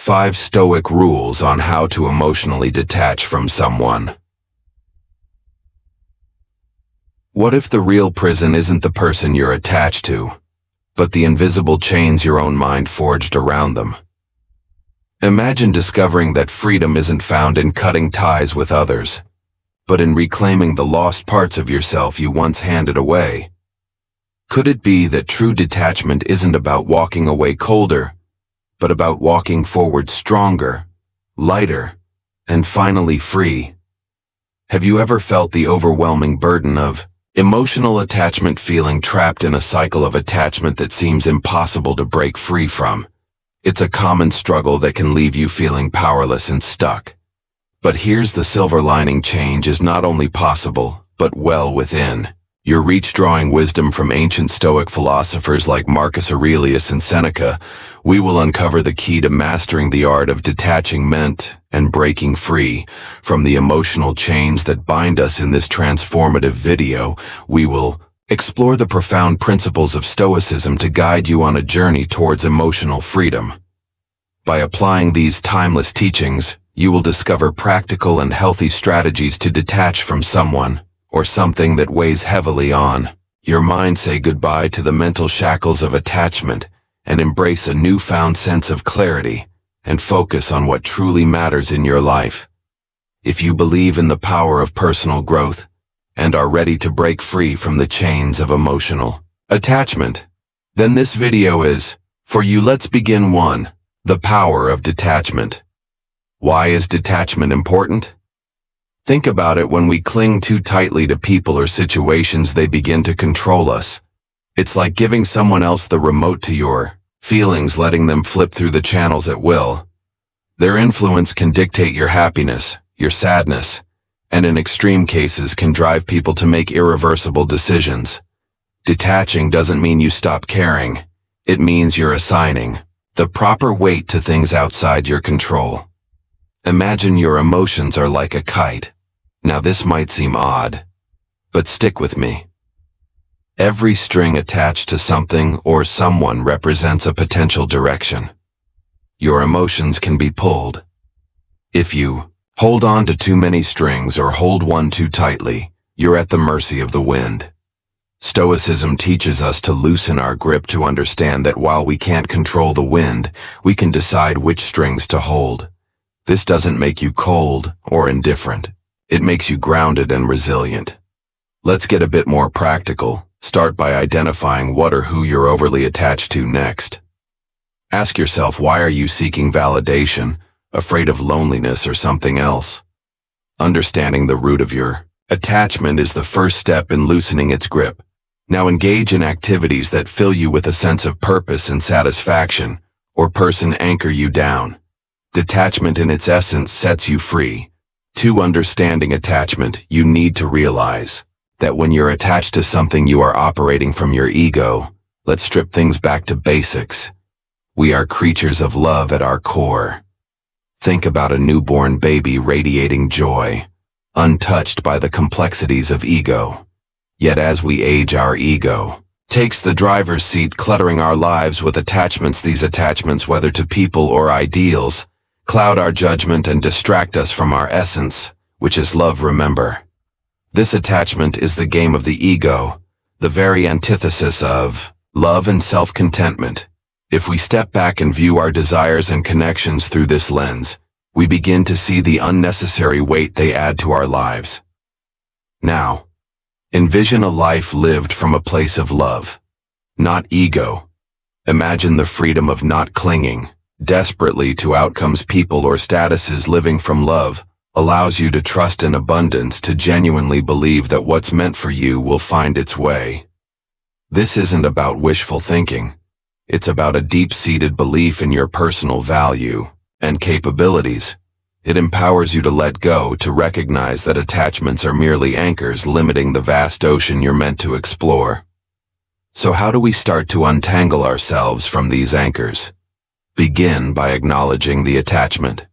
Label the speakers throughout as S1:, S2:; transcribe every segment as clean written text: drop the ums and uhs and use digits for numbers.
S1: 5 Stoic rules on how to emotionally detach from someone. What if the real prison isn't the person you're attached to, but the invisible chains your own mind forged around them? Imagine discovering that freedom isn't found in cutting ties with others, but in reclaiming the lost parts of yourself you once handed away. Could it be that true detachment isn't about walking away colder, but about walking forward stronger, lighter, and finally free? Have you ever felt the overwhelming burden of emotional attachment, feeling trapped in a cycle of attachment that seems impossible to break free from? It's a common struggle that can leave you feeling powerless and stuck. But here's the silver lining: change is not only possible, but well within your reach. Drawing wisdom from ancient Stoic philosophers like Marcus Aurelius and Seneca, we will uncover the key to mastering the art of detachment and breaking free from the emotional chains that bind us. In this transformative video, we will explore the profound principles of Stoicism to guide you on a journey towards emotional freedom. By applying these timeless teachings, you will discover practical and healthy strategies to detach from someone or something that weighs heavily on your mind. Say goodbye to the mental shackles of attachment and embrace a newfound sense of clarity and focus on what truly matters in your life. If you believe in the power of personal growth and are ready to break free from the chains of emotional attachment, then this video is for you. Let's begin. 1. The power of detachment. Why is detachment important? Think about it. When we cling too tightly to people or situations, they begin to control us. It's like giving someone else the remote to your feelings, letting them flip through the channels at will. Their influence can dictate your happiness, your sadness, and in extreme cases can drive people to make irreversible decisions. Detaching doesn't mean you stop caring. It means you're assigning the proper weight to things outside your control. Imagine your emotions are like a kite. Now this might seem odd, but stick with me. Every string attached to something or someone represents a potential direction. Your emotions can be pulled. If you hold on to too many strings or hold one too tightly, you're at the mercy of the wind. Stoicism teaches us to loosen our grip, to understand that while we can't control the wind, we can decide which strings to hold. This doesn't make you cold or indifferent. It makes you grounded and resilient. Let's get a bit more practical. Start by identifying what or who you're overly attached to next. Ask yourself, why are you seeking validation, afraid of loneliness, or something else? Understanding the root of your attachment is the first step in loosening its grip. Now engage in activities that fill you with a sense of purpose and satisfaction, or person anchor you down. Detachment in its essence sets you free. 2. Understanding attachment. You need to realize that when you're attached to something, you are operating from your ego. Let's strip things back to basics. We are creatures of love at our core. Think about a newborn baby radiating joy, untouched by the complexities of ego. Yet as we age, our ego takes the driver's seat, cluttering our lives with attachments. These attachments, whether to people or ideals, cloud our judgment and distract us from our essence, which is love. Remember, this attachment is the game of the ego, the very antithesis of love and self-contentment. If we step back and view our desires and connections through this lens, we begin to see the unnecessary weight they add to our lives. Now, envision a life lived from a place of love, not ego. Imagine the freedom of not clinging desperately to outcomes, people, or statuses. Living from love allows you to trust in abundance, to genuinely believe that what's meant for you will find its way. This isn't about wishful thinking. It's about a deep-seated belief in your personal value and capabilities. It empowers you to let go, to recognize that attachments are merely anchors limiting the vast ocean you're meant to explore. So how do we start to untangle ourselves from these anchors? Begin by acknowledging the attachment.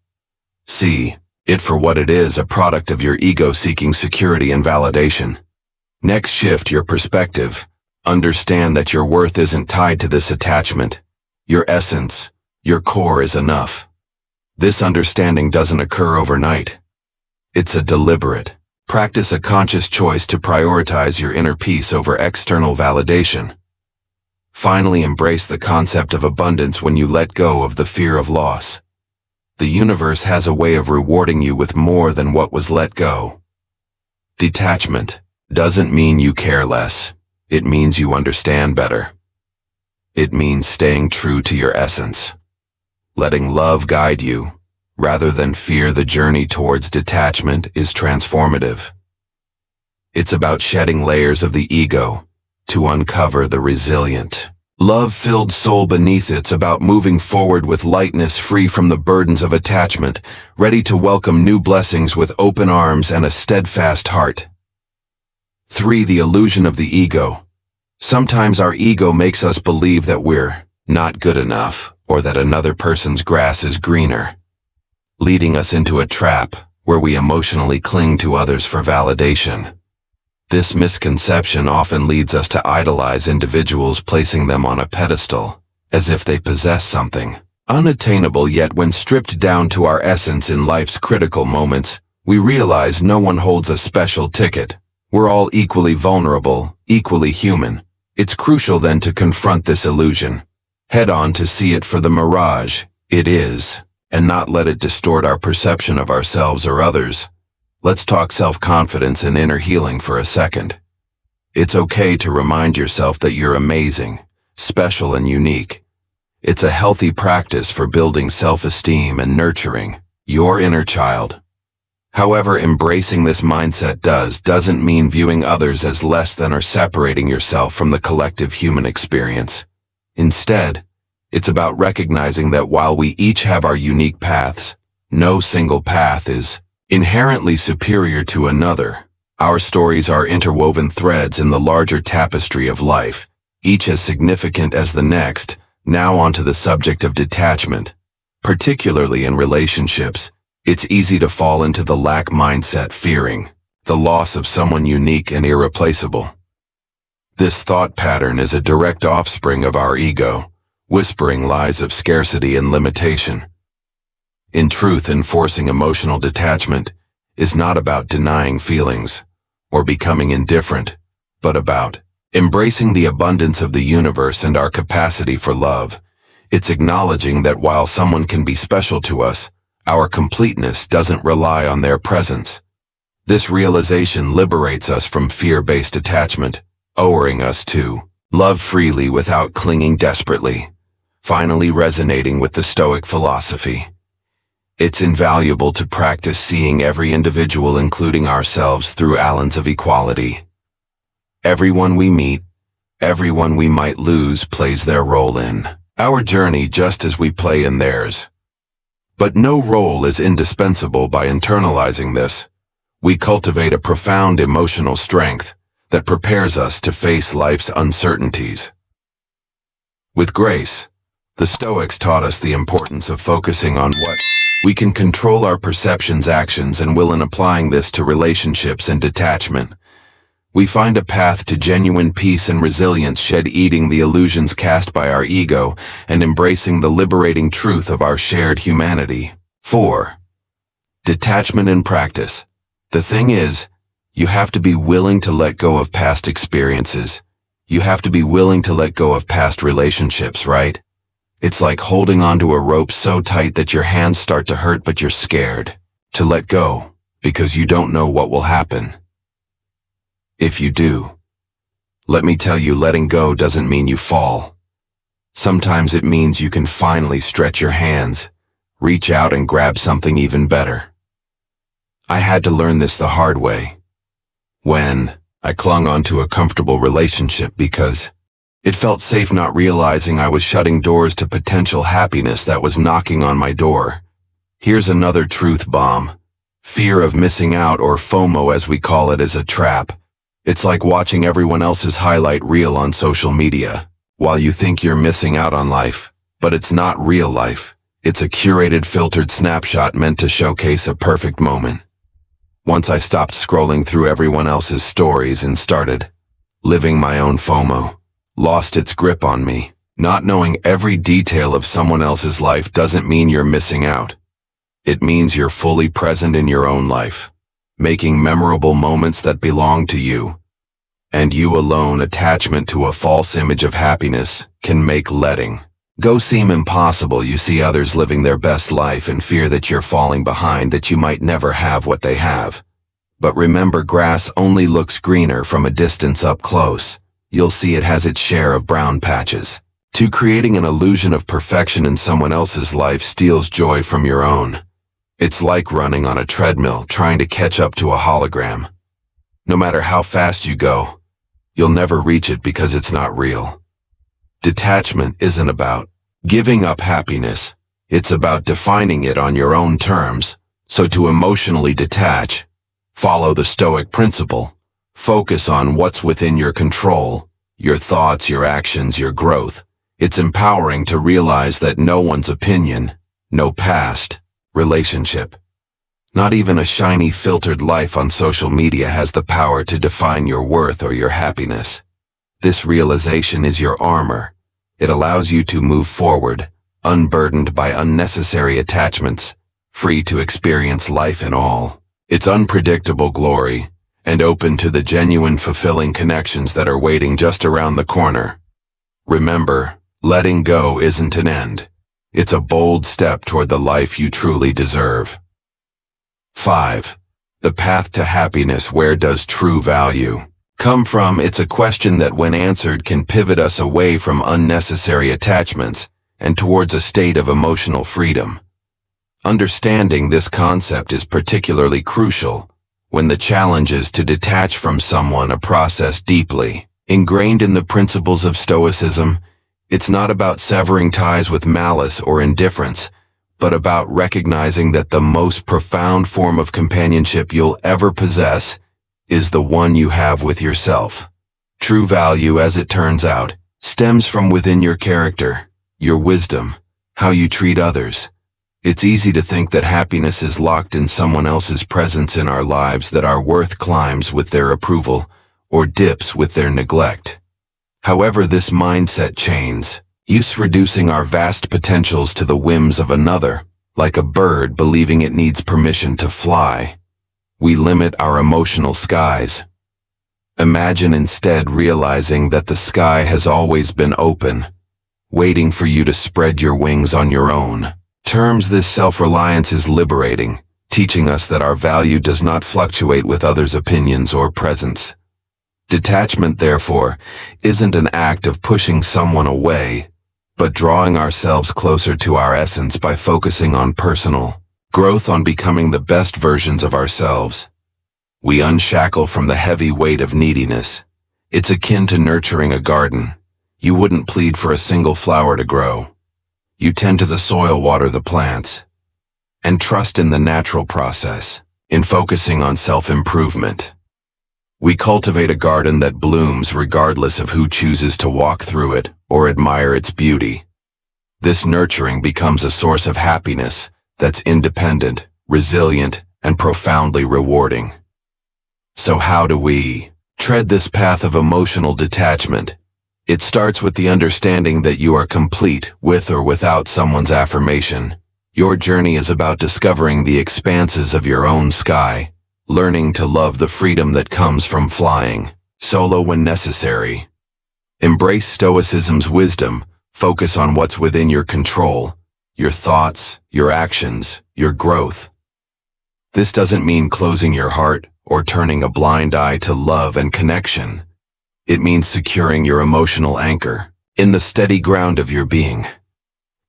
S1: See it for what it is, a product of your ego seeking security and validation. Next, shift your perspective. Understand that your worth isn't tied to this attachment. Your essence, your core is enough. This understanding doesn't occur overnight. It's a deliberate, practice a conscious choice to prioritize your inner peace over external validation. Finally, embrace the concept of abundance when you let go of the fear of loss. The universe has a way of rewarding you with more than what was let go. Detachment doesn't mean you care less. It means you understand better. It means staying true to your essence, letting love guide you, rather than fear. The journey towards detachment is transformative. It's about shedding layers of the ego to uncover the resilient, love-filled soul beneath. It's about moving forward with lightness, free from the burdens of attachment, ready to welcome new blessings with open arms and a steadfast heart. 3. The illusion of the ego. Sometimes our ego makes us believe that we're not good enough, or that another person's grass is greener, leading us into a trap where we emotionally cling to others for validation. This misconception often leads us to idolize individuals, placing them on a pedestal, as if they possess something unattainable. Yet when stripped down to our essence in life's critical moments, we realize no one holds a special ticket. We're all equally vulnerable, equally human. It's crucial then to confront this illusion, head on, to see it for the mirage it is, and not let it distort our perception of ourselves or others. Let's talk self-confidence and inner healing for a second. It's okay to remind yourself that you're amazing, special, and unique. It's a healthy practice for building self-esteem and nurturing your inner child. However, embracing this mindset doesn't mean viewing others as less than or separating yourself from the collective human experience. Instead, it's about recognizing that while we each have our unique paths, no single path is inherently superior to another. Our stories are interwoven threads in the larger tapestry of life, each as significant as the next. Now onto the subject of detachment. Particularly in relationships, it's easy to fall into the lack mindset, fearing the loss of someone unique and irreplaceable. This thought pattern is a direct offspring of our ego, whispering lies of scarcity and limitation. In truth, enforcing emotional detachment is not about denying feelings or becoming indifferent, but about embracing the abundance of the universe and our capacity for love. It's acknowledging that while someone can be special to us, our completeness doesn't rely on their presence. This realization liberates us from fear-based attachment, allowing us to love freely without clinging desperately. Finally, resonating with the Stoic philosophy. It's invaluable to practice seeing every individual, including ourselves, through a lens of equality. Everyone we meet, everyone we might lose, plays their role in our journey just as we play in theirs. But no role is indispensable. By internalizing this, we cultivate a profound emotional strength that prepares us to face life's uncertainties. With grace, the Stoics taught us the importance of focusing on what we can control, our perceptions, actions, and will. In applying this to relationships and detachment, we find a path to genuine peace and resilience, shedding the illusions cast by our ego and embracing the liberating truth of our shared humanity. 4. Detachment in practice. The thing is, you have to be willing to let go of past experiences. You have to be willing to let go of past relationships, right? It's like holding onto a rope so tight that your hands start to hurt, but you're scared to let go because you don't know what will happen. If you do, let me tell you, letting go doesn't mean you fall. Sometimes it means you can finally stretch your hands, reach out and grab something even better. I had to learn this the hard way when I clung onto a comfortable relationship because it felt safe, not realizing I was shutting doors to potential happiness that was knocking on my door. Here's another truth bomb. Fear of missing out, or FOMO as we call it, is a trap. It's like watching everyone else's highlight reel on social media, while you think you're missing out on life. But it's not real life. It's a curated, filtered snapshot meant to showcase a perfect moment. Once I stopped scrolling through everyone else's stories and started living my own, FOMO lost its grip on me. Not knowing every detail of someone else's life doesn't mean you're missing out. It means you're fully present in your own life, making memorable moments that belong to you. And you alone. Attachment to a false image of happiness can make letting go seem impossible. You see others living their best life and fear that you're falling behind, that you might never have what they have. But remember, grass only looks greener from a distance. Up close, you'll see it has its share of brown patches. Creating an illusion of perfection in someone else's life steals joy from your own. It's like running on a treadmill trying to catch up to a hologram. No matter how fast you go, you'll never reach it because it's not real. Detachment isn't about giving up happiness. It's about defining it on your own terms. So to emotionally detach, follow the Stoic principle. Focus on what's within your control, your thoughts, your actions, your growth. It's empowering to realize that no one's opinion, no past, relationship, not even a shiny filtered life on social media has the power to define your worth or your happiness. This realization is your armor. It allows you to move forward, unburdened by unnecessary attachments, free to experience life in all its unpredictable glory, and open to the genuine, fulfilling connections that are waiting just around the corner. Remember, letting go isn't an end. It's a bold step toward the life you truly deserve. 5. The path to happiness. Where does true value come from? It's a question that, when answered, can pivot us away from unnecessary attachments and towards a state of emotional freedom. Understanding this concept is particularly crucial when the challenge is to detach from someone, a process deeply ingrained in the principles of Stoicism. It's not about severing ties with malice or indifference, but about recognizing that the most profound form of companionship you'll ever possess is the one you have with yourself. True value, as it turns out, stems from within your character, your wisdom, how you treat others. It's easy to think that happiness is locked in someone else's presence in our lives, that our worth climbs with their approval or dips with their neglect. However, this mindset chains us, reducing our vast potentials to the whims of another. Like a bird believing it needs permission to fly, we limit our emotional skies. Imagine instead realizing that the sky has always been open, waiting for you to spread your wings on your own terms. This self-reliance is liberating, teaching us that our value does not fluctuate with others' opinions or presence. Detachment, therefore, isn't an act of pushing someone away, but drawing ourselves closer to our essence by focusing on personal growth, on becoming the best versions of ourselves. We unshackle from the heavy weight of neediness. It's akin to nurturing a garden. You wouldn't plead for a single flower to grow. You tend to the soil, water the plants, and trust in the natural process. In focusing on self-improvement, we cultivate a garden that blooms regardless of who chooses to walk through it or admire its beauty. This nurturing becomes a source of happiness that's independent, resilient, and profoundly rewarding. So how do we tread this path of emotional detachment? It starts with the understanding that you are complete with or without someone's affirmation. Your journey is about discovering the expanses of your own sky, learning to love the freedom that comes from flying solo when necessary. Embrace Stoicism's wisdom. Focus on what's within your control, your thoughts, your actions, your growth. This doesn't mean closing your heart or turning a blind eye to love and connection. It means securing your emotional anchor in the steady ground of your being.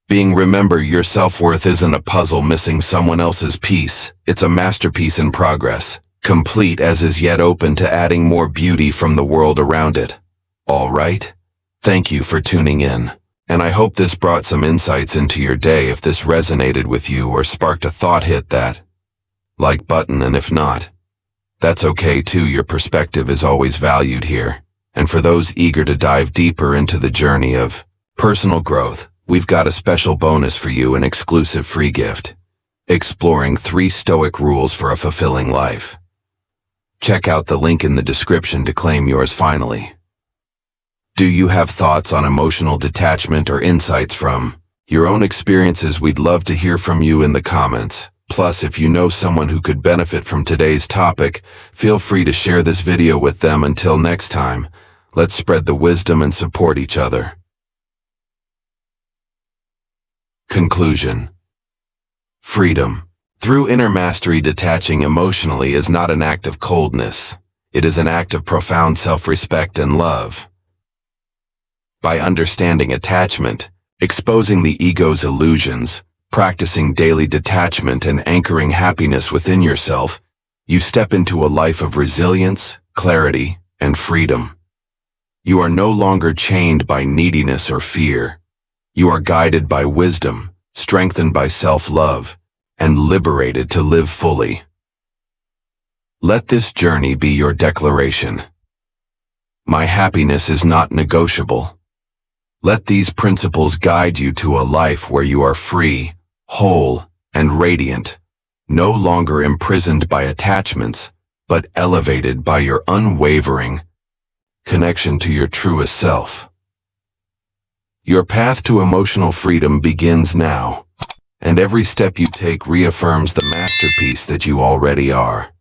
S1: Remember, your self-worth isn't a puzzle missing someone else's piece. It's a masterpiece in progress, complete as is, yet open to adding more beauty from the world around it. All right? Thank you for tuning in, and I hope this brought some insights into your day. If this resonated with you or sparked a thought, hit that like button, and if not, that's okay too. Your perspective is always valued here. And for those eager to dive deeper into the journey of personal growth, we've got a special bonus for you, an exclusive free gift. Exploring 3 Stoic rules for a fulfilling life. Check out the link in the description to claim yours finally. Do you have thoughts on emotional detachment or insights from your own experiences? We'd love to hear from you in the comments. Plus, if you know someone who could benefit from today's topic, feel free to share this video with them. Until next time, let's spread the wisdom and support each other. Conclusion. Freedom. Through inner mastery, detaching emotionally is not an act of coldness. It is an act of profound self-respect and love. By understanding attachment, exposing the ego's illusions, practicing daily detachment and anchoring happiness within yourself, you step into a life of resilience, clarity, and freedom. You are no longer chained by neediness or fear. You are guided by wisdom, strengthened by self-love, and liberated to live fully. Let this journey be your declaration. My happiness is not negotiable. Let these principles guide you to a life where you are free, whole, and radiant, no longer imprisoned by attachments, but elevated by your unwavering connection to your truest self. Your path to emotional freedom begins now, and every step you take reaffirms the masterpiece that you already are.